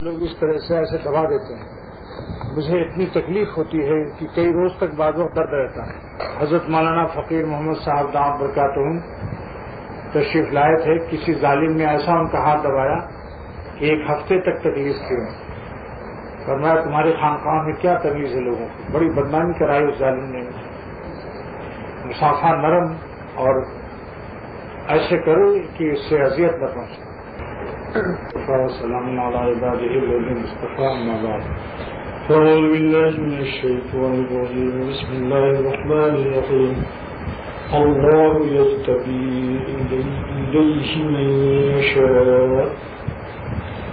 لوگ اس طرح سے ایسے دبا دیتے ہیں. مجھے اتنی تکلیف ہوتی ہے کہ کئی روز تک بعد وقت درد رہتا ہے. حضرت مولانا فقیر محمد صاحب دامت برکاتہم تشریف لائے تھے. کسی ظالم نے ایسا ان کا ہاتھ دبایا کہ ایک ہفتے تک تکلیف تھی. فرمایا تمہاری خانقاہ میں کیا تمیز ہے لوگوں کو. بڑی بدنامی کرائی اس ظالم نے. مسافہ نرم اور ایسے کرو کہ اس سے اذیت نہ پہنچے. السلام علیکم أعوذ بالله من الشيطان الرجيم. بسم الله الرحمن الرحيم. الله يجتبي إليه من يشاء.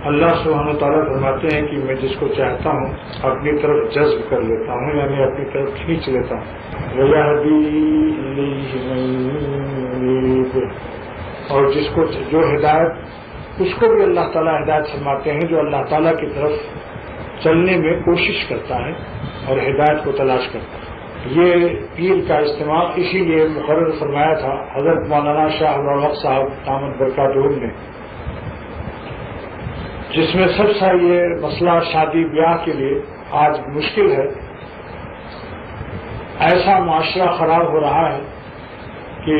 اللہ سبحانہ وتعالیٰ فرماتے ہیں کہ میں جس کو چاہتا ہوں اپنی طرف جذب کر لیتا ہوں، یعنی اپنی طرف کھینچ لیتا ہوں. ويهدي إليه من ينيب. اور جس کو جو ہدایت اس کو بھی اللہ تعالیٰ ہدایت فرماتے ہیں جو اللہ تعالیٰ کی طرف چلنے میں کوشش کرتا ہے اور ہدایت کو تلاش کرتا ہے. یہ پیر کا استعمال اسی لیے مقرر فرمایا تھا حضرت مولانا شاہ الحق صاحب دامت برکاتہم نے، جس میں سب سے یہ مسئلہ شادی بیاہ کے لیے آج مشکل ہے. ایسا معاشرہ خراب ہو رہا ہے کہ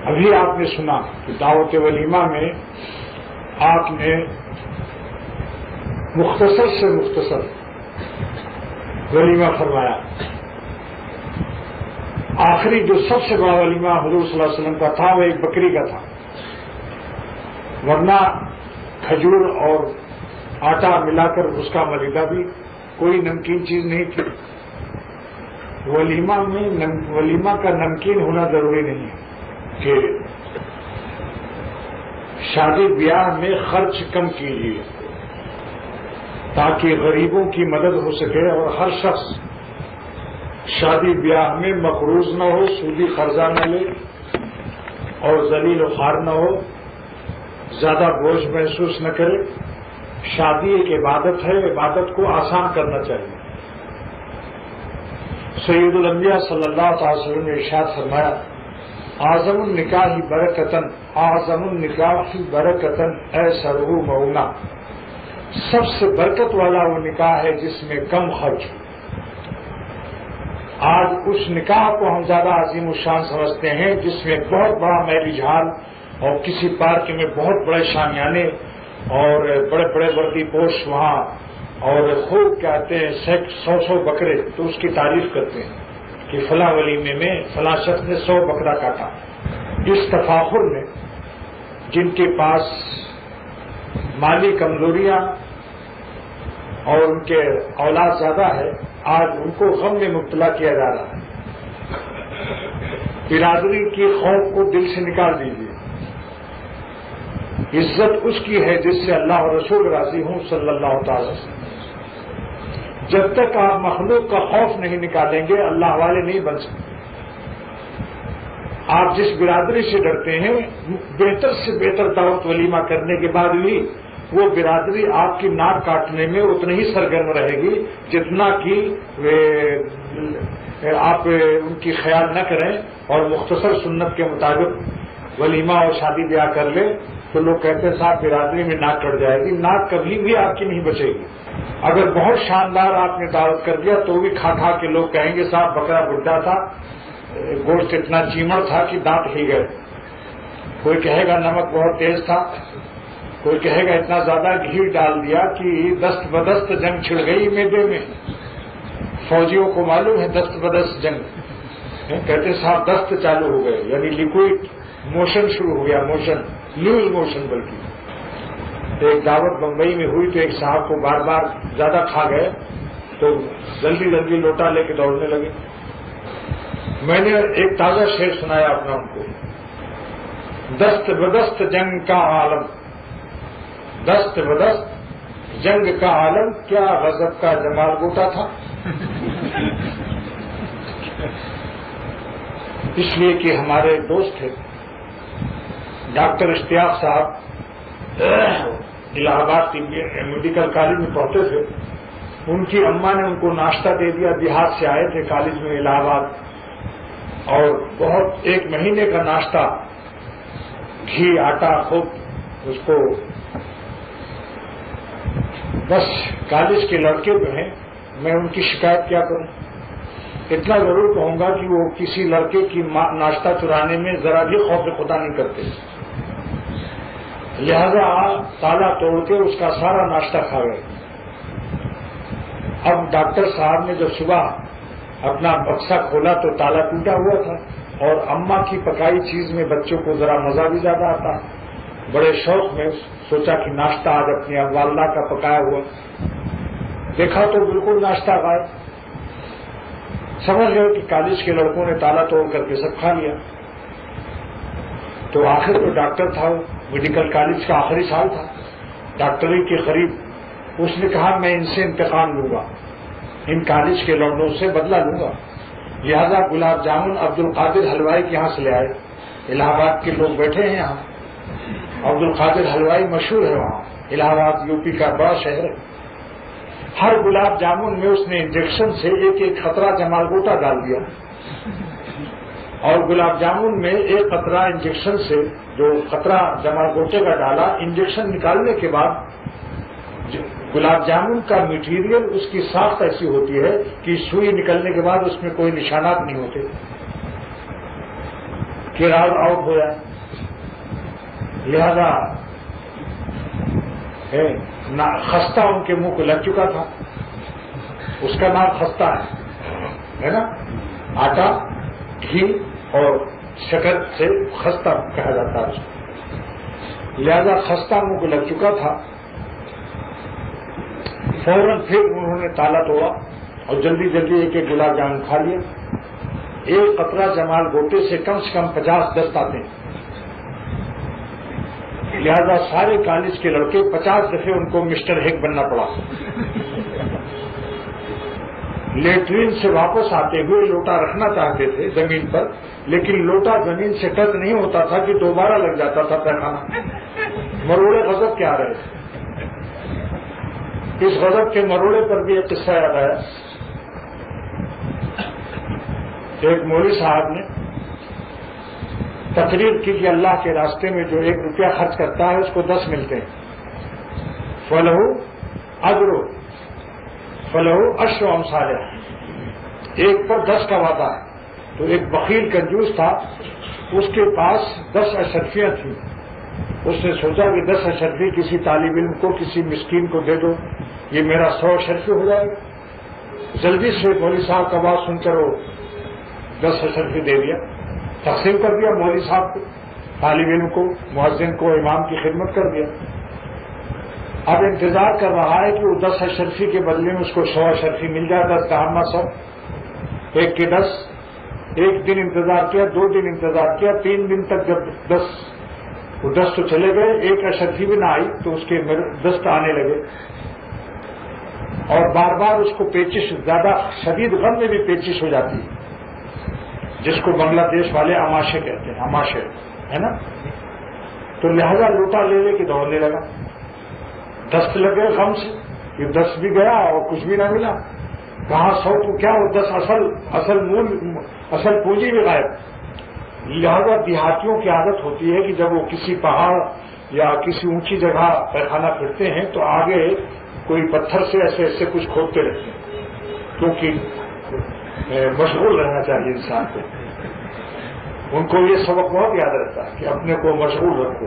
ابھی آپ نے سنا کہ دعوت ولیمہ میں آپ نے مختصر سے مختصر ولیمہ فرمایا. آخری جو سب سے بڑا ولیمہ حضور صلی اللہ علیہ وسلم کا تھا وہ ایک بکری کا تھا، ورنہ کھجور اور آٹا ملا کر اس کا ملیدہ بھی کوئی نمکین چیز نہیں تھی. ولیمہ کا نمکین ہونا ضروری نہیں ہے کہ شادی بیاہ میں خرچ کم کیجیے تاکہ غریبوں کی مدد ہو سکے اور ہر شخص شادی بیاہ میں مقروض نہ ہو، سودی قرضہ نہ لے اور ذلیل و خوار نہ ہو، زیادہ بوجھ محسوس نہ کرے. شادی ایک عبادت ہے، عبادت کو آسان کرنا چاہیے. سید الانبیاء صلی اللہ تعالی وسلم نے ارشاد فرمایا اعظم النکاح برکتن، اعظم النکاح برکتن ایسرہ مونا. سب سے برکت والا وہ نکاح ہے جس میں کم خرچ ہو. آج اس نکاح کو ہم زیادہ عظیم الشان سمجھتے ہیں جس میں بہت بڑا میرج ہال اور کسی پارک میں بہت بڑے شامیانے اور بڑے بڑے وردی پوش وہاں اور خوب کہتے ہیں 100 بکرے، تو اس کی تعریف کرتے ہیں کہ فلاں ولیمے میں فلاں شخص نے 100 بکرا کاٹا. اس تفاخر میں جن کے پاس مالی کمزوریاں اور ان کے اولاد زیادہ ہے، آج ان کو غم میں مبتلا کیا جا رہا ہے. برادری کی خوف کو دل سے نکال دیجیے. عزت اس کی ہے جس سے اللہ اور رسول راضی ہوں صلی اللہ تعالی وسلم. جب تک آپ مخلوق کا خوف نہیں نکالیں گے اللہ والے نہیں بن سکتے. آپ جس برادری سے ڈرتے ہیں بہتر سے بہتر دعوت ولیمہ کرنے کے بعد بھی وہ برادری آپ کی ناک کاٹنے میں اتنی ہی سرگرم رہے گی جتنا کہ آپ ان کی خیال نہ کریں اور مختصر سنت کے مطابق ولیمہ اور شادی بیاہ کر لیں تو لوگ کہتے ہیں صاحب برادری میں ناک کٹ جائے گی. ناک کبھی بھی آپ کی نہیں بچے گی. اگر بہت شاندار آپ نے دعوت کر دیا تو بھی کھا کھا کے لوگ کہیں گے صاحب بکرا بڈھا تھا، گوشت اتنا چیمڑ تھا کہ دانت ہل گئے. کوئی کہے گا نمک بہت تیز تھا، کوئی کہے گا اتنا زیادہ گھی ڈال دیا کہ دست بدست جنگ چھڑ گئی میدے میں. فوجیوں کو معلوم ہے دست بدست جنگ. کہتے صاحب دست چالو ہو گئے، یعنی لیکوئڈ موشن شروع ہو گیا، موشن لوز موشن. بلکہ ایک دعوت بمبئی میں ہوئی تو ایک صاحب کو بار بار زیادہ کھا گئے تو جلدی جلدی لوٹا لے کے دوڑنے لگے. میں نے ایک تازہ شعر سنایا اپنا ان کو. دست بدست جنگ کا عالم، دست بدست جنگ کا عالم، کیا غضب کا جمال گوٹا تھا. اس لیے کہ ہمارے دوست تھے ڈاکٹر اشتیاق صاحب، الہ آباد میڈیکل کالج میں پڑھتے تھے. ان کی اماں نے ان کو ناشتہ دے دیا. دیہات سے آئے تھے کالج میں الہ آباد، اور بہت 1 مہینے کا ناشتہ گھی آٹا خوب اس کو بس کالج کے لڑکے جو ہیں میں ان کی شکایت کیا کروں؟ اتنا ضرور کہوں گا کہ وہ کسی لڑکے کی ناشتہ چرانے میں ذرا بھی خوف خدا نہیں کرتے، لہذا تالا توڑ کے اس کا سارا ناشتہ کھا گئے۔ اب ڈاکٹر صاحب نے جب صبح اپنا بکسا کھولا تو تالا ٹوٹا ہوا تھا، اور اماں کی پکائی چیز میں بچوں کو ذرا مزہ بھی زیادہ آتا، بڑے شوق میں سوچا کہ ناشتہ آج اپنی والدہ کا پکایا ہوا، دیکھا تو بالکل ناشتہ غائب۔ سمجھ گئے کہ کالج کے لڑکوں نے تالا توڑ کر کے سب کھا لیا۔ تو آخر تو ڈاکٹر تھا، میڈیکل کالج کا آخری سال تھا، ڈاکٹری کے قریب، اس نے کہا میں ان سے انتقام لوں گا، ان کالج کے لڑکوں سے بدلہ لوں گا، لہذا گلاب جامن عبد القادر حلوائی کے یہاں سے لے آئے۔ الہ آباد کے لوگ بیٹھے ہیں یہاں، عبد القادر حلوائی مشہور ہے وہاں، الہ آباد یو پی کا بڑا شہر ہے۔ ہر گلاب جامن میں اس نے انجیکشن سے ایک ایک قطرہ جمال گوٹا ڈال دیا، اور گلاب جامن میں ایک قطرہ انجیکشن سے جو قطرہ جمال گوٹے کا ڈالا، انجیکشن نکالنے کے بعد گلاب جامن کا میٹیریل اس کی ساخت ایسی ہوتی ہے کہ سوئی نکلنے کے بعد اس میں کوئی نشانات نہیں ہوتے کہ راز آؤٹ ہو جائے، لہذا خستہ ان کے منہ کو لگ چکا تھا، اس کا نام خستہ ہے نا، آٹا گھی اور شکر سے خستہ کہا جاتا ہے اس کو، لہذا خستہ منہ کو لگ چکا تھا۔ فوراً پھر انہوں نے تالا توڑا اور جلدی جلدی ایک ایک گلاب جامن کھا لیا۔ ایک قطرہ جمال گوٹے سے کم 50 دست آتے ہیں، لہذا سارے کالج کے لڑکے 50 دفعے ان کو مسٹر ہیک بننا پڑا۔ لیٹرین سے واپس آتے ہوئے لوٹا رکھنا چاہتے تھے زمین پر، لیکن لوٹا زمین سے ٹچ نہیں ہوتا تھا کہ دوبارہ لگ جاتا تھا پیخانہ۔ مروڑے غضب کے آ رہے تھے۔ اس غضب کے مروڑے پر بھی ایک قصہ یاد آیا۔ ایک مولوی صاحب نے تقریر کی کہ اللہ کے راستے میں جو 1 روپیہ خرچ کرتا ہے اس کو 10 ملتے ہیں، فلہو اجرو فلہو عشر امثالہ، 1 پر 10 کا وعدہ ہے۔ تو ایک بخیل کنجوس تھا، اس کے پاس 10 اشرفیاں تھیں، اس نے سوچا کہ 10 اشرفی کسی طالب علم کو، کسی مسکین کو دے دو، یہ میرا 100 اشرفی ہو جائے گا۔ جلدی سے مولوی صاحب کا بات سن کر وہ 10 اشرفی دے دیا، تقسیم کر دیا مولوی صاحب کو، طالب علم کو، مؤذن کو، امام کی خدمت کر دیا۔ اب انتظار کر رہا ہے کہ وہ 10 اشرفی کے بدلے میں اس کو 100 اشرفی مل جائے، 10 کا ہمہ 100، 1 کے 10۔ 1 دن انتظار کیا، 2 دن انتظار کیا، 3 دن تک جب 10 تو چلے گئے، 1 اشرفی بھی نہ آئی تو اس کے 10 آنے لگے، اور بار بار اس کو پیچش، زیادہ شدید غم میں بھی پیچش ہو جاتی ہے، جس کو بنگلہ دیش والے اماشے کہتے ہیں، اماشے ہے نا۔ تو لہذا لوٹا لے کے دوڑنے لگا، 10 لگے غم سے، یہ 10 بھی گیا اور کچھ بھی نہ ملا، کہاں 100 تو کیا، وہ 10 اصل پونجی بھی غائب۔ لہذا دیہاتیوں کی عادت ہوتی ہے کہ جب وہ کسی پہاڑ یا کسی اونچی جگہ پیخانہ پھرتے ہیں تو آگے کوئی پتھر سے ایسے ایسے کچھ کھودتے رہتے ہیں، کیونکہ مشغول رہنا چاہیے انسان کو۔ ان کو یہ سبق بہت یاد رہتا ہے کہ اپنے کو مشغول رکھو،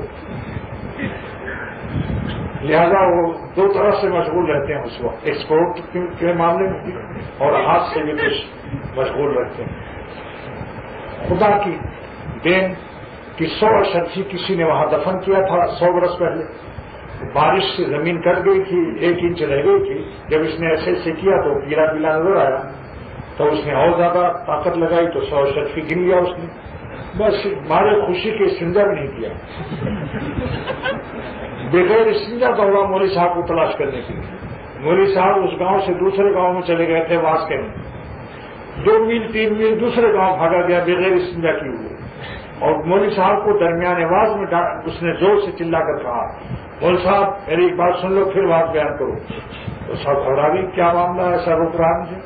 لہذا وہ 2 طرح سے مشغول رہتے ہیں اس وقت، ایکسپورٹ کے معاملے میں بھی اور ہاتھ سے بھی کچھ مشغول رہتے ہیں۔ خدا کی دین کہ 100 اشرفی کسی نے وہاں دفن کیا تھا 100 برس پہلے، بارش سے زمین کٹ گئی تھی، 1 انچ رہ گئی تھی، جب اس نے ایسے ایسے کیا تو پیلا پیلا نظر آیا، تو اس نے اور زیادہ طاقت لگائی تو 100 اشرفی گن لیا اس نے، بس مارے خوشی کے استنجا بھی نہیں کیا، بغیر استنجا دوڑا مولوی صاحب کو تلاش کرنے کے لیے۔ مولوی صاحب اس گاؤں سے دوسرے گاؤں میں چلے گئے تھے واز کرنے، 2 میل 3 میل دوسرے گاؤں بھاگا گیا بغیر استنجا کیے ہوئے، اور مولوی صاحب کو درمیان آواز میں اس نے زور سے چلا کر کہا، مولوی صاحب میری ایک بات سن لو پھر بات بیان کرو۔ تو سب گھبرا گئی، کیا معاملہ ہے، ایسا روک رہا مجھے؟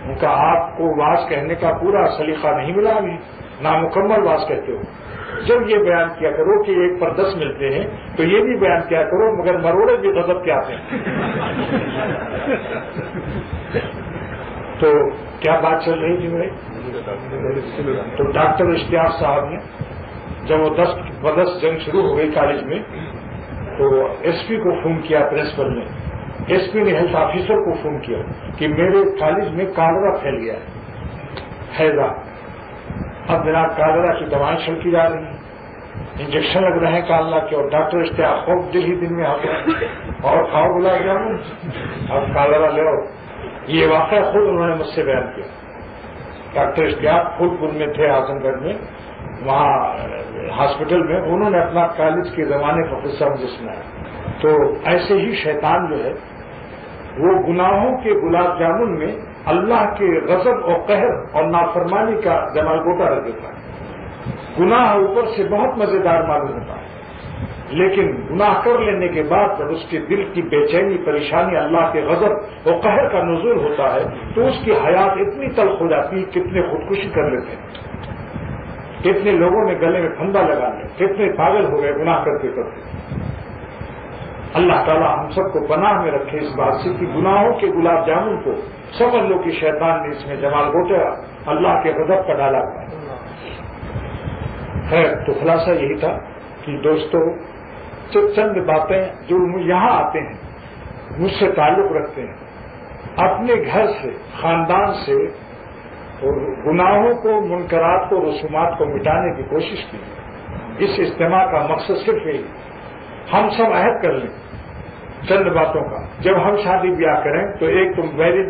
ان کا آپ کو واز کہنے کا پورا سلیقہ نہیں ملا، ابھی نامکمل واز کہتے ہو۔ جب یہ بیان کیا کرو کہ 1 پر 10 ملتے ہیں تو یہ بھی بیان کیا کرو مگر مروڑے بھی غضب کے آتے ہیں. تو کیا بات چل رہی تھی میرے؟ تو ڈاکٹر اشتیاق صاحب نے جب وہ 10 پر 10 جنگ شروع ہو گئی کالج میں تو ایس پی کو فون کیا پرنسپل نے. ایس پی نے ہیلتھ آفیسر کو فون کیا کہ میرے کالج میں کالرا پھیل گیا ہے حیضہ. اب جناب کالرا کی دوائیں چھڑکی جا رہی ہیں, انجیکشن لگ رہے ہیں کالرا کے, اور ڈاکٹر اشتیاق خوب دل ہی دن میں آتے ہیں اور کھاؤ گلاب جامن اب کالرا لے آؤ. یہ واقعہ خود انہوں نے مجھ سے بیان کیا. ڈاکٹر اشتیاق پھولپور میں تھے اعظم گڑھ میں, وہاں ہاسپٹل میں انہوں نے اپنا کالج کے زمانے کا قصہ مجھے سنایا. تو ایسے ہی شیطان جو ہے وہ گناہوں کے گلاب جامن میں اللہ کے غضب اور قہر اور نافرمانی کا جمال گوٹا رکھ دیتا ہے. گناہ اوپر سے بہت مزیدار معلوم ہوتا ہے, لیکن گناہ کر لینے کے بعد جب اس کے دل کی بے چینی پریشانی اللہ کے غضب اور قہر کا نزول ہوتا ہے تو اس کی حیات اتنی تلخ ہو جاتی ہے. کتنے خودکشی کر لیتے ہیں, کتنے لوگوں نے گلے میں پھندا لگا لیا, کتنے پاگل ہو گئے گناہ کرتے کرتے. اللہ تعالیٰ ہم سب کو پناہ میں رکھے اس بات سے کہ گناہوں کے گلاب جامن کو سمجھ لو کہ شیطان نے اس میں جمال گوٹا اللہ کے غضب کا ڈالا ہوا ہے. خیر, تو خلاصہ یہی تھا کہ دوستو چند باتیں جو یہاں آتے ہیں مجھ سے تعلق رکھتے ہیں, اپنے گھر سے خاندان سے اور گناہوں کو منکرات کو رسومات کو مٹانے کی کوشش کی. اس اجتماع کا مقصد صرف یہی, ہم سب عہد کر لیں چند باتوں کا. جب ہم شادی بیاہ کریں تو ایک تم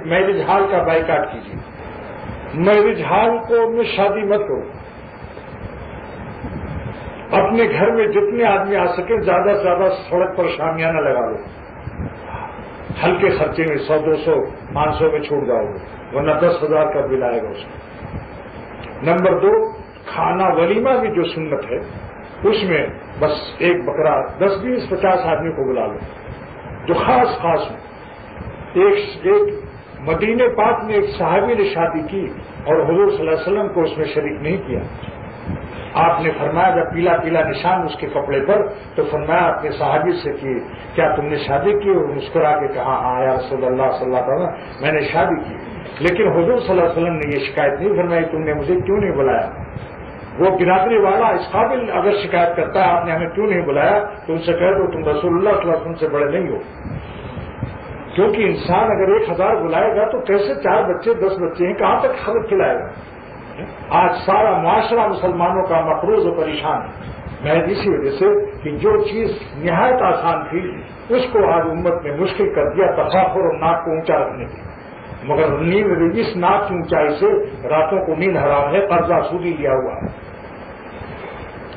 میرج ہال کا بائیکاٹ کیجیے. میرج ہال کو میں شادی مت کرو. اپنے گھر میں جتنے آدمی آ سکیں زیادہ سے زیادہ سڑک پر شامیانہ لگا لو. ہلکے خرچے میں 100 200 500 میں چھوٹ جاؤ گے, ورنہ 10,000 کا بل آئے گا اس میں. نمبر 2, کھانا ولیمہ بھی جو سنت ہے اس میں بس ایک بکرا 10 20 50 آدمی کو بلا لو جو خاص ہوں. ایک مدینے پاک میں ایک صحابی نے شادی کی اور حضور صلی اللہ علیہ وسلم کو اس میں شریک نہیں کیا. آپ نے فرمایا جب پیلا پیلا نشان اس کے کپڑے پر تو فرمایا اپنے صحابی سے کہ کیا تم نے شادی کی؟ اور مسکرا کے کہا ہاں یا رسول اللہ صلی اللہ علیہ وسلم میں نے شادی کی. لیکن حضور صلی اللہ علیہ وسلم نے یہ شکایت نہیں فرمائی تم نے مجھے کیوں نہیں بلایا. وہ برادری والا اس قابل اگر شکایت کرتا ہے آپ نے ہمیں کیوں نہیں بلایا تو ان سے کہہ دو تم رسول اللہ صلی اللہ علیہ وسلم سے بڑے نہیں ہو. کیونکہ انسان اگر 1000 بلائے گا تو کیسے 4 بچے 10 بچے ہیں کہاں تک خبر کھلائے گا. آج سارا معاشرہ مسلمانوں کا مقروض و پریشان ہے محض اسی وجہ سے کہ جو چیز نہایت آسان تھی اس کو آج امت نے مشکل کر دیا تفاخر اور ناک کو اونچا رکھنے کی. مگر نیند اس ناک کی اونچائی سے راتوں کو نیند حرام ہے. قرضہ سودی لیا ہوا ہے,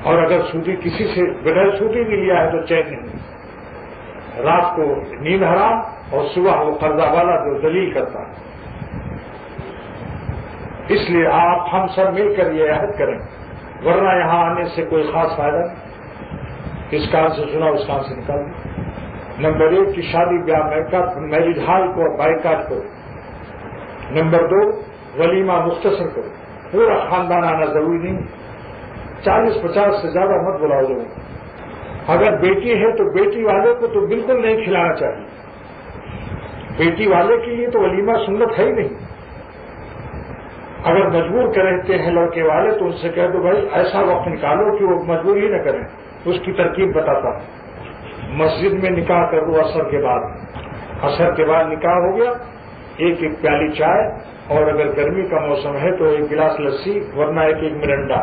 اور اگر سودی کسی سے بغیر سودی بھی لیا ہے تو چین نہیں. رات کو نیند حرام اور صبح وہ قرضہ والا جو ذلیل کرتا ہے. اس لیے آپ ہم سب مل کر یہ عہد کریں, ورنہ یہاں آنے سے کوئی خاص فائدہ نہیں. اس کان سے سنا اس کان سے نکال دیں. نمبر 1 کی شادی بیاہ میرج ہال کو بائیکاٹ کرو. نمبر 2 ولیمہ مختصر کرو, پورا خاندان آنا ضروری نہیں. 40-50 سے زیادہ مت بلاؤ لوگوں. اگر بیٹی ہے تو بیٹی والے کو تو بالکل نہیں کھلانا چاہیے. بیٹی والے کے لیے تو ولیمہ سنت ہے ہی نہیں. اگر مجبور کرتے ہیں لڑکے والے تو ان سے کہہ دو بھائی ایسا وقت نکالو کہ وہ مجبور ہی نہ کریں. اس کی ترکیب بتاتا ہوں. مسجد میں نکاح کر دو عصر کے بعد. عصر کے بعد نکاح ہو گیا, ایک پیالی چائے, اور اگر گرمی کا موسم ہے تو 1 گلاس لسی, ورنہ 1 مرنڈا,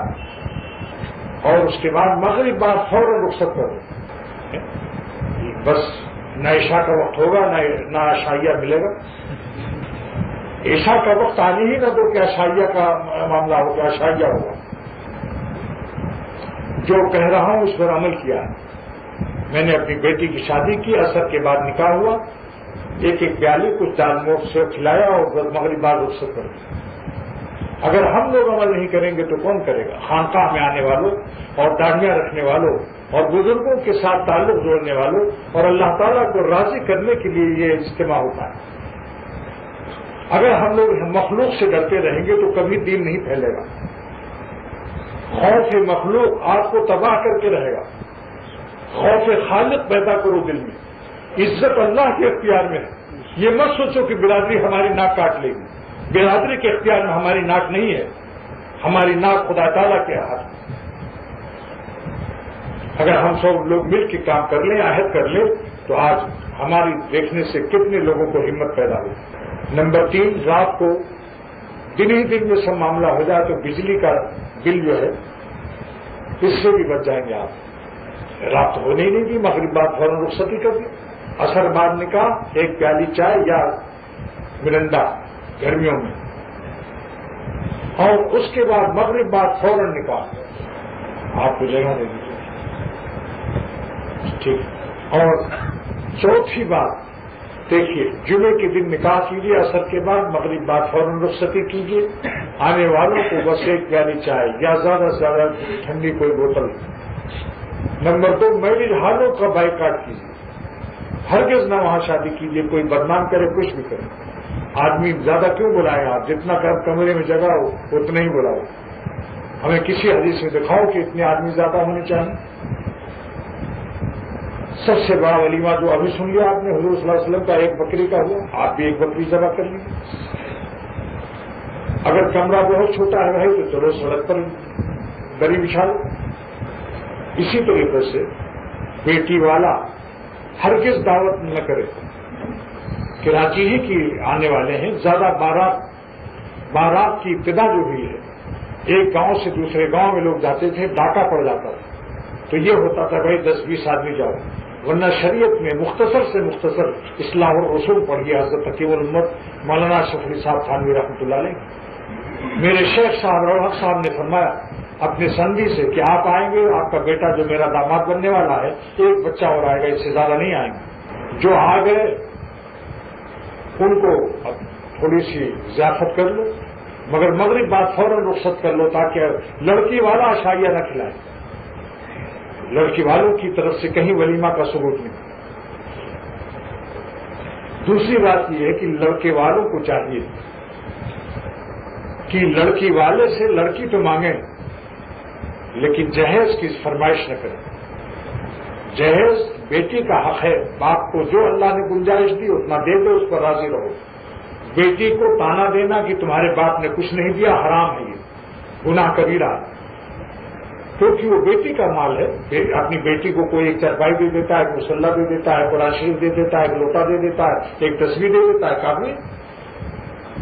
اور اس کے بعد مغرب بعد فوراً رخصت کر دو. بس نہ عشاء کا وقت ہوگا نہ عشائیہ ملے گا. عشاء کا وقت آنے ہی نہ دو کہ عشائیہ کا معاملہ ہوگا. عشائیہ ہوگا. جو کہہ رہا ہوں اس پر عمل کیا ہے. میں نے اپنی بیٹی کی شادی کی, عصر کے بعد نکاح ہوا, 1 پیالی کچھ دال موٹ سے کھلایا اور مغرب بعد رخصت کر دیا. اگر ہم لوگ عمل نہیں کریں گے تو کون کرے گا؟ خانقاہ میں آنے والوں اور داڑیاں رکھنے والوں اور بزرگوں کے ساتھ تعلق جوڑنے والوں اور اللہ تعالیٰ کو راضی کرنے کے لیے یہ اجتماع ہوتا ہے. اگر ہم لوگ مخلوق سے ڈرتے رہیں گے تو کبھی دین نہیں پھیلے گا. خوف مخلوق آپ کو تباہ کر کے رہے گا. خوف خالق پیدا کرو دل میں. عزت اللہ کے اختیار میں ہے. یہ مت سوچو کہ برادری ہماری ناک کاٹ لے گی. برادری کے اختیار میں ہماری ناک نہیں ہے. ہماری ناک خدا تعالیٰ کے ہاتھ میں. اگر ہم سب لوگ مل کے کام کر لیں, عہد کر لیں, تو آج ہماری دیکھنے سے کتنے لوگوں کو ہمت پیدا ہوئی. نمبر 3, رات کو دن ہی دن میں سب معاملہ ہو جائے تو بجلی کا بل جو ہے اس سے بھی بچ جائیں گے آپ. رات تو ہونے ہی نہیں دی, مغرب بعد فوراً رخصتی کر دی. اثر بعد نکاح, ایک پیالی چائے یا مرنڈا گرمیوں میں, اور اس کے بعد مغرب بعد فوراً نکاح. آپ کو جگہ دے دیجیے. ٹھیک. اور چوتھی بات دیکھیے, جمعے کے دن نکاح کیجیے, اثر کے بعد مغرب بعد فوراً رخصتی کیجیے. آنے والوں کو بس ایک پیالی چائے یا زیادہ سے زیادہ ٹھنڈی کوئی بوتل. نمبر 2, میرج ہالوں کا بائیکاٹ کیجیے. ہرگز نہ وہاں شادی کیجیے. کوئی بدنام کرے, کچھ بھی کرے. آدمی زیادہ کیوں بلائے آپ؟ جتنا کمرے میں جگہ ہو اتنا ہی بلاؤ. ہمیں کسی حدیث میں دکھاؤ کہ اتنے آدمی زیادہ ہونے چاہیے. سب سے بڑا ولیمہ جو ابھی سن لیا آپ نے حضور صلی اللہ علیہ وسلم کا, ایک بکری کا ہوا. آپ بھی ایک بکری ذبح کر لیجیے. اگر کمرہ بہت چھوٹا ہے بھائی تو چلو سڑک پر دری بچھا لو. اسی طریقے سے بیٹی والا ہرگز دعوت نہ کرے. کراچی ہی کی آنے والے ہیں. زیادہ بارات کی ابتدا جو ہوئی ہے, ایک گاؤں سے دوسرے گاؤں میں لوگ جاتے تھے, ڈاکہ پڑ جاتا تھا. تو یہ ہوتا تھا بھائی 10-20 آدمی جاؤ, ورنہ شریعت میں مختصر سے مختصر اصلاح الرسول پڑھیے. حضرت حکیم الامت مولانا اشرف علی صاحب تھانوی رحمۃ اللہ علیہ, میرے شیخ صاحب روحق صاحب نے فرمایا اپنے سندھی سے کہ آپ آئیں گے, آپ کا بیٹا جو میرا داماد بننے والا ہے, ایک بچہ اور آئے گا, اس سے زیادہ نہیں آئیں گے. جو آ گئے ان کو تھوڑی سی ضیافت کر لو, مگر مغرب بعد فوراً رخصت کر لو تاکہ لڑکی والا عشائیہ نہ کھلائے. لڑکی والوں کی طرف سے کہیں ولیمہ کا ثبوت نہیں. دوسری بات یہ ہے کہ لڑکے والوں کو چاہیے کہ لڑکی والے سے لڑکی تو مانگیں لیکن جہیز کی فرمائش نہ کریں. جہیز بیٹی کا حق ہے. باپ کو جو اللہ نے گنجائش دی اتنا دے دو, اس پر راضی رہو. بیٹی کو تانا دینا کہ تمہارے باپ نے کچھ نہیں دیا حرام ہے, یہ گناہ کبیرہ ہے. کیونکہ وہ بیٹی کا مال ہے. اپنی بیٹی کو کوئی ایک چرپائی دے دیتا ہے, ایک مصلح دے دیتا ہے, قرآن شریف دے دیتا ہے, ایک لوٹا دے دیتا ہے, ایک تصویر دے دیتا ہے. کافی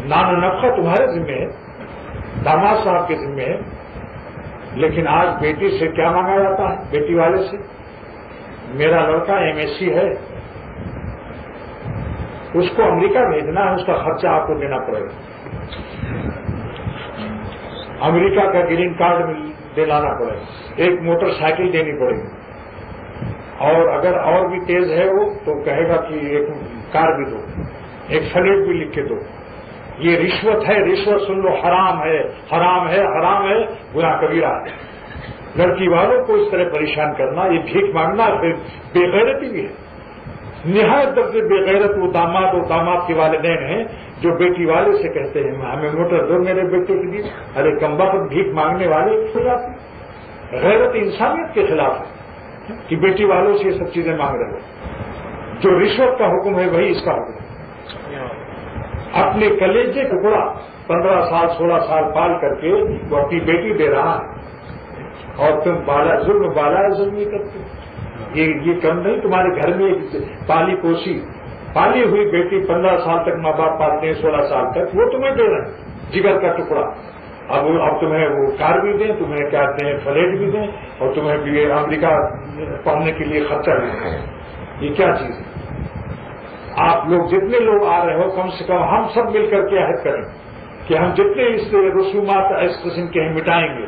نان و نفقہ تمہارے ذمہ ہے, داماد صاحب کے ذمہ ہے. لیکن آج بیٹی سے کیا مانگا جاتا ہے؟ بیٹی والے سے میرا لڑکا MSc ہے, اس کو امریکہ بھیجنا ہے, اس کا خرچہ آپ کو دینا پڑے گا. امریکہ کا گرین کارڈ دلانا پڑے گا, ایک موٹر سائیکل دینی پڑے گی, اور اگر اور بھی تیز ہے وہ تو کہے گا کہ ایک کار بھی دو, ایک فلیٹ بھی لکھ کے دو. یہ رشوت ہے. رشوت سن لو, حرام ہے, حرام ہے, حرام ہے, گناہ کبیرہ ہے. لڑکی والوں کو اس طرح پریشان کرنا, یہ بھیک مانگنا پھر بے غیرتی بھی ہے. نہایت درجے بے غیرت وہ داماد اور داماد کے والدین ہیں جو بیٹی والے سے کہتے ہیں ہمیں موٹر دو میرے بیٹے کے لیے. ارے کمبخت بھیک مانگنے والے کے خلاف. غیرت انسانیت کے خلاف ہے کہ بیٹی والوں سے یہ سب چیزیں مانگ رہے ہو. جو رشوت کا حکم ہے وہی اس کا حکم ہے. اپنے کلیجے ٹکڑا 15 سال 16 سال پال کر کے وہ اپنی بیٹی دے رہا ہے, اور تم ظلم نہیں کرتے. یہ کم نہیں. تمہارے گھر میں ایک پالی پوسی پالی ہوئی بیٹی 15 سال تک ماں باپ پالتے ہیں, 16 سال تک, وہ تمہیں دے رہے ہیں جگر کا ٹکڑا. اب تمہیں وہ کار بھی دیں, تمہیں کیا کہتے ہیں فلیٹ بھی دیں, اور تمہیں بھی امریکہ پڑھنے کے لیے خرچہ بھی دیں. یہ کیا چیز ہے؟ آپ لوگ جتنے لوگ آ رہے ہو کم سے کم ہم سب مل کر کے عہد کریں کہ ہم جتنے اس رسومات اس قسم کے ہیں مٹائیں گے,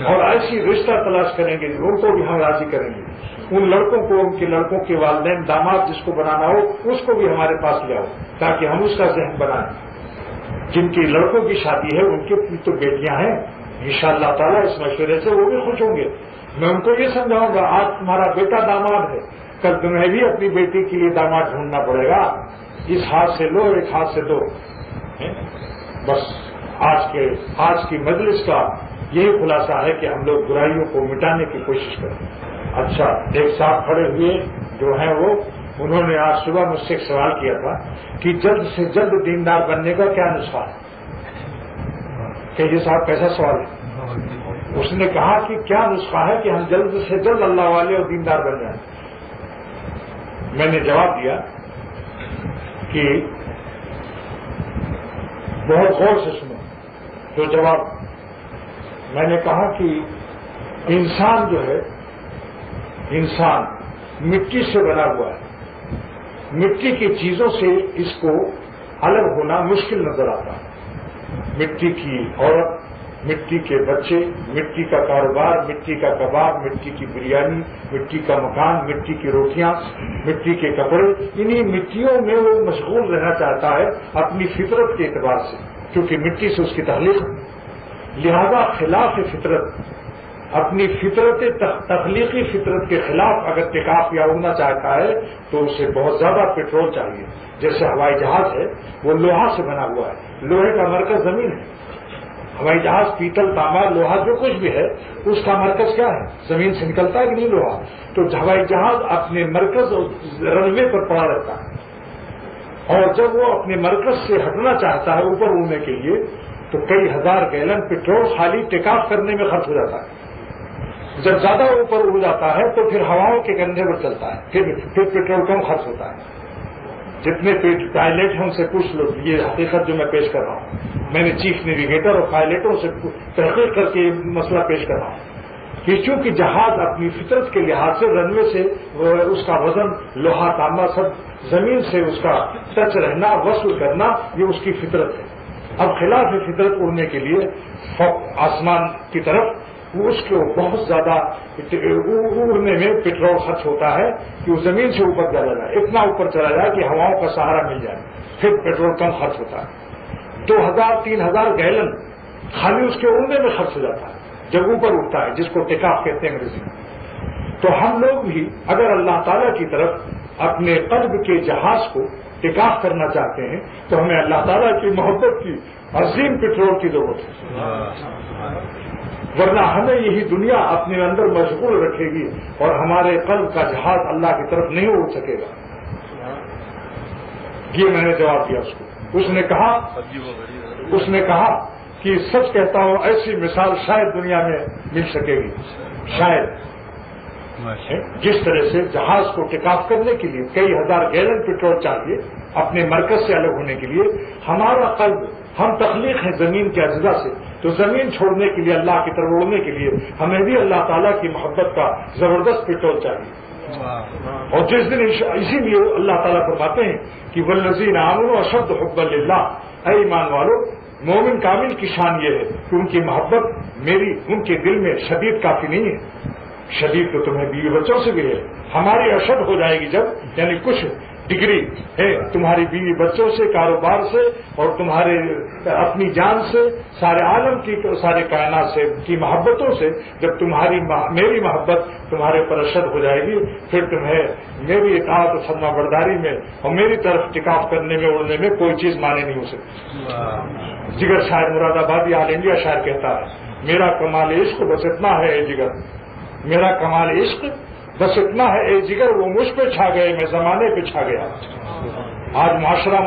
اور ایسی رشتہ تلاش کریں گے, ان کو بھی ہم راضی کریں گے. ان لڑکوں کو, ان کے لڑکوں کے والدین داماد جس کو بنانا ہو اس کو بھی ہمارے پاس لے آؤ تاکہ ہم اس کا ذہن بنائیں. جن کی لڑکوں کی شادی ہے ان کی تو بیٹیاں ہیں, انشاءاللہ تعالیٰ اس مشورے سے وہ بھی خوش ہوں گے. میں ان کو یہ سمجھاؤں گا آج تمہارا بیٹا داماد ہے, کل تمہیں بھی اپنی بیٹی کے لیے داماد ڈھونڈنا پڑے گا. اس ہاتھ سے لو, ایک ہاتھ سے دو. بس آج کی مجلس کا یہی خلاصہ ہے کہ ہم لوگ برائیوں کو مٹانے کی کوشش کریں۔ اچھا، ایک صاحب کھڑے ہوئے جو ہیں وہ انہوں نے آج صبح مجھ سے ایک سوال کیا تھا کہ جلد سے جلد دیندار بننے کا کیا نسخہ ہے؟ کہ یہ صاحب کیسا سوال ہے؟ اس نے کہا کہ کیا نسخہ ہے کہ ہم جلد سے جلد اللہ والے اور دیندار بن جائیں؟ میں نے جواب دیا کہ بہت غور سے سنو تو جواب میں نے کہا کہ انسان جو ہے، انسان مٹی سے بنا ہوا ہے، مٹی کی چیزوں سے اس کو الگ ہونا مشکل نظر آتا ہے۔ مٹی کی عورت، مٹی کے بچے، مٹی کا کاروبار، مٹی کا کباب، مٹی کی بریانی، مٹی کا مکان، مٹی کی روٹیاں، مٹی کے کپڑے، انہی مٹیوں میں وہ مشغول رہنا چاہتا ہے اپنی فطرت کے اعتبار سے، کیونکہ مٹی سے اس کی تخلیق، لہذا خلاف فطرت، اپنی فطرت تخلیقی فطرت کے خلاف اگر ٹکاف یا اڑنا چاہتا ہے تو اسے بہت زیادہ پیٹرول چاہیے۔ جیسے ہوائی جہاز ہے، وہ لوہا سے بنا ہوا ہے، لوہے کا مرکز زمین ہے۔ ہوائی جہاز پیتل، تانبا، لوہا جو کچھ بھی ہے اس کا مرکز کیا ہے؟ زمین سے نکلتا ہے کہ نہیں لوہا؟ تو ہوائی جہاز اپنے مرکز رن وے پر پڑا رہتا ہے، اور جب وہ اپنے مرکز سے ہٹنا چاہتا ہے اوپر اڑنے کے لیے تو کئی ہزار گیلن پیٹرول خالی ٹیکاف کرنے میں خرچ ہو جاتا ہے۔ جب زیادہ اوپر اڑ جاتا ہے تو پھر ہواؤں کے کندھے پر چلتا ہے، پھر پیٹرول کم خرچ ہوتا ہے۔ جتنے پائلٹ ہیں ان سے پوچھ لو، یہ حقیقت جو میں پیش کر رہا ہوں، میں نے چیف نیویگیٹر اور پائلٹوں سے تحقیق کر کے یہ مسئلہ پیش کر رہا ہوں کہ چونکہ جہاز اپنی فطرت کے لحاظ سے رن وے سے اس کا وزن، لوہا، تانبا سب زمین سے اس کا ٹچ رہنا، وصل کرنا، یہ اس کی فطرت ہے۔ اب خلاف فطرت اڑنے کے لیے آسمان کی طرف اس کو بہت زیادہ اڑنے میں پیٹرول خرچ ہوتا ہے کہ وہ زمین سے اوپر چلا جائے، اتنا اوپر چلا جائے کہ ہواؤں کا سہارا مل جائے، پھر پیٹرول کم خرچ ہوتا ہے۔ 2000-3000 گیلن خالی اس کے اڑنے میں خرچ ہو جاتا ہے جب اوپر اٹھتا ہے، جس کو ٹیکاف کہتے ہیں انگریزی میں۔ تو ہم لوگ بھی اگر اللہ تعالیٰ کی طرف اپنے قلب کے جہاز کو ٹیکاف کرنا چاہتے ہیں تو ہمیں اللہ تعالیٰ کی محبت کی عظیم پیٹرول کی ضرورت ہے، ورنہ ہمیں یہی دنیا اپنے اندر مشغول رکھے گی اور ہمارے قلب کا جہاز اللہ کی طرف نہیں اڑ سکے گا۔ یہ میں نے جواب دیا اس کو۔ اس نے کہا کہ سچ کہتا ہوں ایسی مثال شاید دنیا میں مل سکے گی، شاید۔ جس طرح سے جہاز کو ٹیکاف کرنے کے لیے کئی ہزار گیلن پیٹرول چاہیے اپنے مرکز سے الگ ہونے کے لیے، ہمارا قلب، ہم تخلیق ہیں زمین کے اجزاء سے، تو زمین چھوڑنے کے لیے، اللہ کی طرف اڑنے کے لیے ہمیں بھی اللہ تعالیٰ کی محبت کا زبردست پیٹرول چاہیے۔ اور جس دن اسی لیے اللہ تعالیٰ فرماتے ہیں کہ والذین آمنوا اشد حبا للہ، اے ایمان والو، مومن کامل کی شان یہ ہے کہ ان کی محبت میری ان کے دل میں شدید کافی نہیں ہے، شدید تو تمہیں بیوی بچوں سے بھی ہے، ہماری اشد ہو جائے گی جب، یعنی کچھ ڈگری ہے تمہاری بیوی بچوں سے، کاروبار سے، اور تمہارے اپنی جان سے، سارے عالم کی، سارے کائنات سے کی محبتوں سے، جب میری محبت تمہارے پر اشد ہو جائے گی، پھر تمہیں میری اطاعت و فرما برداری میں اور میری طرف ٹکاف کرنے میں، اڑنے میں کوئی چیز مانے نہیں ہو سکتی۔ جگر شاعر مراد آبادی آل انڈیا شاعر کہتا ہے، میرا کمال عشق بس اتنا ہے اے جگر، میرا کمال عشق بس اتنا ہے اے جگر، وہ مجھ پہ چھا گئے، میں زمانے پہ چھا گیا۔ آج معاشرہ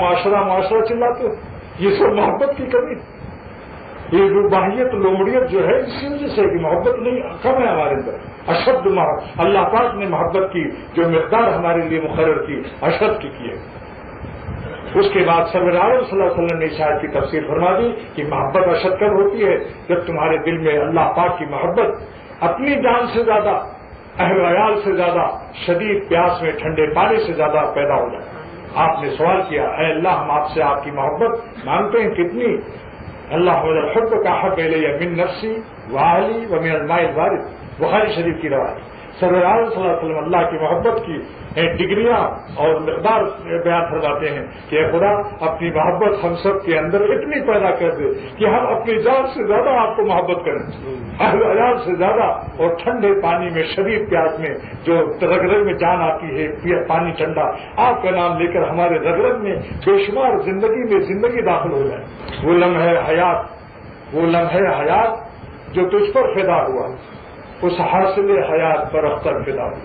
چلاتے ہو، یہ سب محبت کی کمی، یہ روباہیت، لومڑیت جو ہے اسی وجہ سے کہ محبت نہیں، کم ہے ہمارے اندر۔ اشد اللہ پاک نے محبت کی جو مقدار ہمارے لیے مقرر کی، اشد کی ہے۔ اس کے بعد سرور عالم صلی اللہ علیہ وسلم نے اس آیت کی تفسیر فرما دی کہ محبت اشد کب ہوتی ہے؟ جب تمہارے دل میں اللہ پاک کی محبت اپنی جان سے زیادہ، اہل عیال سے زیادہ، شدید پیاس میں ٹھنڈے پانی سے زیادہ پیدا ہو جائے۔ آپ نے سوال کیا، اے اللہ ہم آپ سے آپ کی محبت مانگتے ہیں کتنی؟ اللہ الحب کا حب الیہ من نفسی واہلی ومن الماء البارد، بخاری شریف کی روایت۔ سرور عالم صلی اللہ علیہ وسلم اللہ کی محبت کی ڈگریاں اور مقدار بیان فرماتے ہیں کہ اے خدا اپنی محبت ہم سب کے اندر اتنی پیدا کر دے کہ ہم اپنی جان سے زیادہ آپ کو محبت کریں، اہل عیال سے زیادہ، اور ٹھنڈے پانی میں، شدید پیاس میں، جو رگ رگ میں جان آتی ہے، پانی ٹھنڈا، آپ کا نام لے کر ہمارے رگ رگ میں بے شمار زندگی میں زندگی داخل ہو جائے۔ وہ لمحے حیات جو تجھ پر فدا ہوا اس حاصل حیات پر اختر فدا ہوا،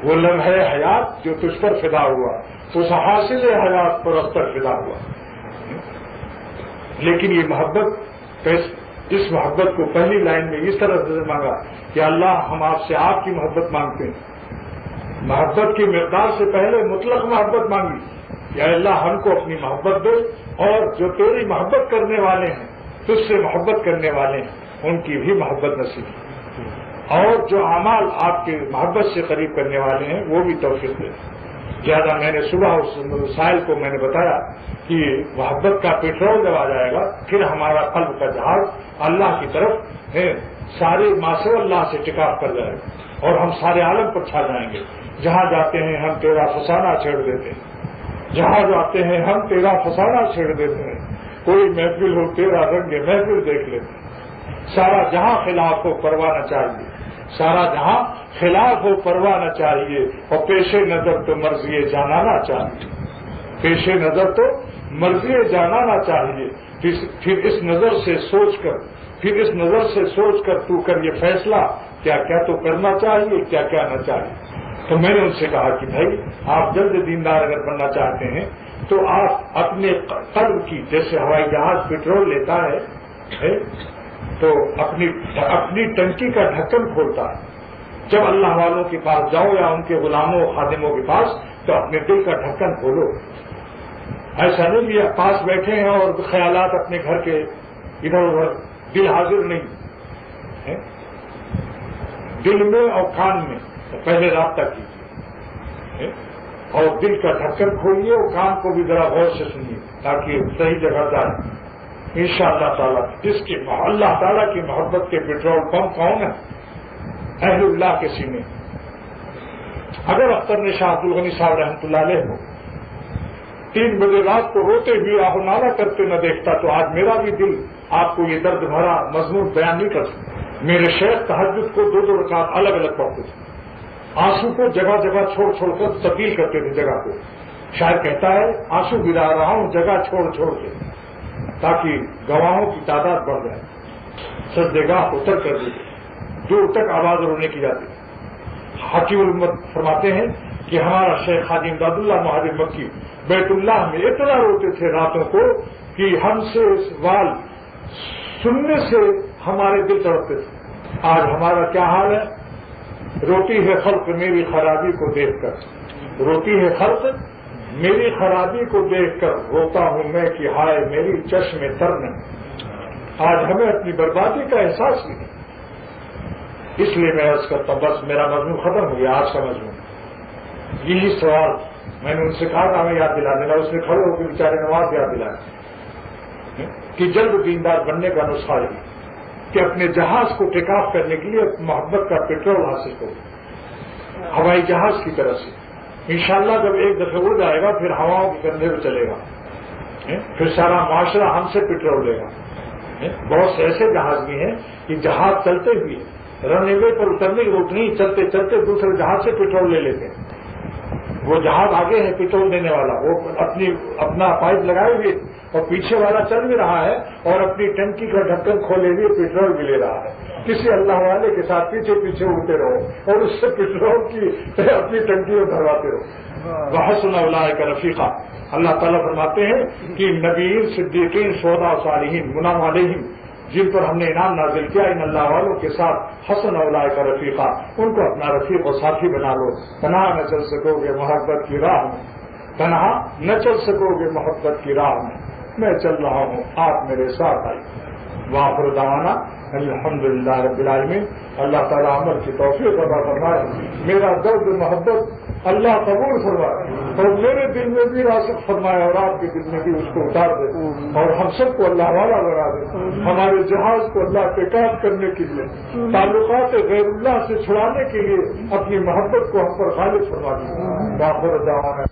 وہ لمحہ حیات جو تجھ پر فدا ہوا اس حاصل حیات پر اختر فدا ہوا۔ لیکن یہ محبت، اس محبت کو پہلی لائن میں اس طرح سے مانگا کہ اللہ ہم آپ سے آپ کی محبت مانگتے ہیں۔ محبت کی مقدار سے پہلے مطلق محبت مانگی، یا اللہ ہم کو اپنی محبت دے، اور جو تیری محبت کرنے والے ہیں، تجھ سے محبت کرنے والے ہیں، ان کی بھی محبت نصیب، اور جو اعمال آپ کے محبت سے قریب کرنے والے ہیں وہ بھی توفیق دے۔ زیادہ میں نے صبح اس مسائل کو میں نے بتایا کہ محبت کا پیٹرول جب آ جائے گا پھر ہمارا قلب کا جہاز اللہ کی طرف سارے ماسو اللہ سے ٹکاف کر جائے گا، اور ہم سارے عالم پر چھا جائیں گے۔ جہاں جاتے ہیں ہم تیرا فسانہ چھیڑ دیتے ہیں، جہاں جاتے ہیں ہم تیرا فسانہ چھیڑ دیتے ہیں، کوئی محفل ہو تیرا رنگ محفل دیکھ لیتے ہیں۔ سارا جہاں خلاف ہو پرواہ نہ چاہیے، سارا جہاں خلاف ہو پرواہ نہ چاہیے، اور پیش نظر تو مرضی جانانا چاہیے، پیش نظر تو مرضی جانانا چاہیے۔ پھر اس نظر سے سوچ کر تو کر یہ فیصلہ کیا کیا تو کرنا چاہیے، کیا کیا نہ چاہیے۔ تو میں نے ان سے کہا کہ بھائی آپ جلد دیندار اگر بننا چاہتے ہیں تو آپ اپنے قلب کی، جیسے ہوائی جہاز پیٹرول لیتا ہے تو اپنی ٹنکی کا ڈھکن کھولتا ہے۔ جب اللہ والوں کے پاس جاؤ یا ان کے غلاموں خادموں کے پاس تو اپنے دل کا ڈھکن کھولو۔ ایسا نہیں کہ پاس بیٹھے ہیں اور خیالات اپنے گھر کے ادھر ادھر، دل حاضر نہیں، دل میں اور کان میں پہلے رابطہ کیجیے، اور دل کا ڈھکن کھولیے اور کان کو بھی ذرا غور سے سنیے تاکہ صحیح جگہ جائے انشاءاللہ تعالیٰ۔ اس کی اللہ تعالیٰ کی محبت کے پیٹرول پمپ کون ہے؟ اہل اللہ کے سینے۔ اگر اختر نے شاہ عبد الغنی صاحب رحمۃ اللہ علیہ کو 3 بجے رات کو روتے ہوئے آہو نالہ کرتے نہ دیکھتا تو آج میرا بھی دل آپ کو یہ درد بھرا مضمون بیان نہیں کر سکتا۔ میرے شیخ تہجد کو 2 رکعت الگ الگ پڑھتے تھے، آنسو کو جگہ جگہ چھوڑ کر تبدیل کرتے تھے جگہ کو۔ شاعر کہتا ہے آنسو گرا رہا ہوں جگہ چھوڑ کے تاکہ گواہوں کی تعداد بڑھ جائے، سجدگاہ اتر کر دی، دور تک آواز رونے کی جاتی۔ حکیم الامت فرماتے ہیں کہ ہمارا شیخ خواجہ امداد اللہ مہاجر مکی بیت اللہ میں اتنا روتے تھے راتوں کو کہ ہم سے وال سننے سے ہمارے دل تڑپتے تھے۔ آج ہمارا کیا حال ہے؟ روتی ہے خلق میری خرابی کو دیکھ کر، روتی ہے خلق میری خرابی کو دیکھ کر، روتا ہوں میں کہ ہائے میری چشم تر نہیں۔ آج ہمیں اپنی بربادی کا احساس نہیں، اس لیے میں عرض کرتا ہوں بس میرا مضمون ختم ہو گیا آج کا مضمون۔ یہی سوال میں نے ان سے کہا تھا ہمیں یاد دلا دینا، اس نے کھڑے ہو کے بیچارے نواز یاد دلایا کہ جلد دیندار بننے کا نسخہ یہ کہ اپنے جہاز کو ٹیک آف کرنے کے لیے محبت کا پیٹرول حاصل کرو، ہوائی جہاز کی طرح سے۔ انشاءاللہ جب ایک دفعہ اڑ جائے گا پھر ہواؤں کے کندھے پہ چلے گا، پھر سارا معاشرہ ہم سے پیٹرول لے گا۔ بہت سے ایسے جہاز بھی ہیں کہ جہاز چلتے ہوئے رن وے پر اترنے کی روک نہیں، چلتے چلتے دوسرے جہاز سے پیٹرول لے لیتے ہیں۔ وہ جہاز آگے ہے پیٹرول دینے والا، وہ اپنا پائپ لگائے ہوئے اور پیچھے والا چل بھی رہا ہے اور اپنی ٹنکی کا ڈھکن کھولے ہوئے پیٹرول بھی لے رہا ہے۔ کسی اللہ والے کے ساتھ پیچھے پیچھے اڑتے رہو اور اس سے پیٹرول کی اپنی ٹنکی میں بھرواتے رہو۔ وحسن اولئک رفیقا، اللہ تعالیٰ فرماتے ہیں کہ نبیین، صدیقین، شہداء و صالحین منعم علیہم، جن پر ہم نے انعام نازل کیا، ان اللہ والوں کے ساتھ حسن اولئک رفیقا، ان کو اپنا رفیق و ساتھی بنا لو۔ تنہا نہ چل سکو گے محبت کی راہ میں، تنہا نہ چل سکو گے محبت کی راہ میں چل رہا ہوں، آپ میرے ساتھ آئیے۔ وآخر دعوانا الحمدللہ رب العالمین۔ اللہ تعالیٰ عمل کی توفیق عطا فرمائے، میرا درد محبت اللہ قبول فرمائے اور میرے دل میں بھی راسخ فرمائے اور آپ کے دل میں بھی اس کو اتار دے اور ہم سب کو اللہ والا بنا دے، ہمارے جہاز کو اللہ پہ کام کرنے کے لیے، تعلقات غیر اللہ سے چھڑانے کے لیے اپنی محبت کو ہم پر غالب فرما دے۔ وآخر دعوانا